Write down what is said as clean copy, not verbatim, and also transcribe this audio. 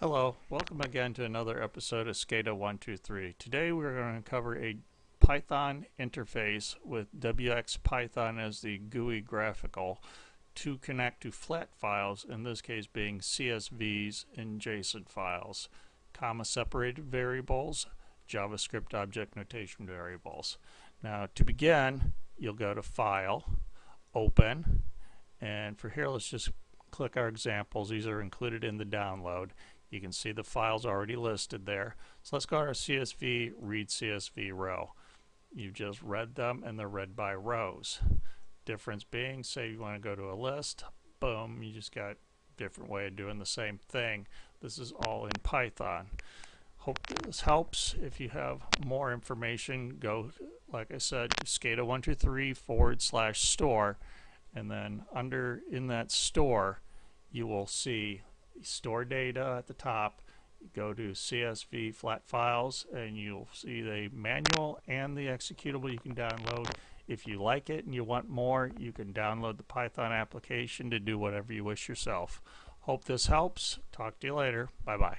Hello, welcome again to another episode of SCADA 123. Today we're going to cover a Python interface with wxPython as the GUI graphical to connect to flat files, in this case being CSVs and JSON files, comma separated variables, JavaScript object notation variables. Now to begin, you'll go to File, Open, and for here let's just click our examples. These are included in the download. You can see the files already listed there. So let's go to our CSV, read CSV row. You've just read them and they're read by rows. Difference being, say you want to go to a list, boom, you just got a different way of doing the same thing. This is all in Python. Hope this helps. If you have more information, go, like I said, SCADA123/store, and then in that store you will see store data at the top. Go to CSV flat files and you'll see the manual and the executable you can download. If you like it and you want more, you can download the Python application to do whatever you wish yourself. Hope this helps. Talk to you later. Bye bye.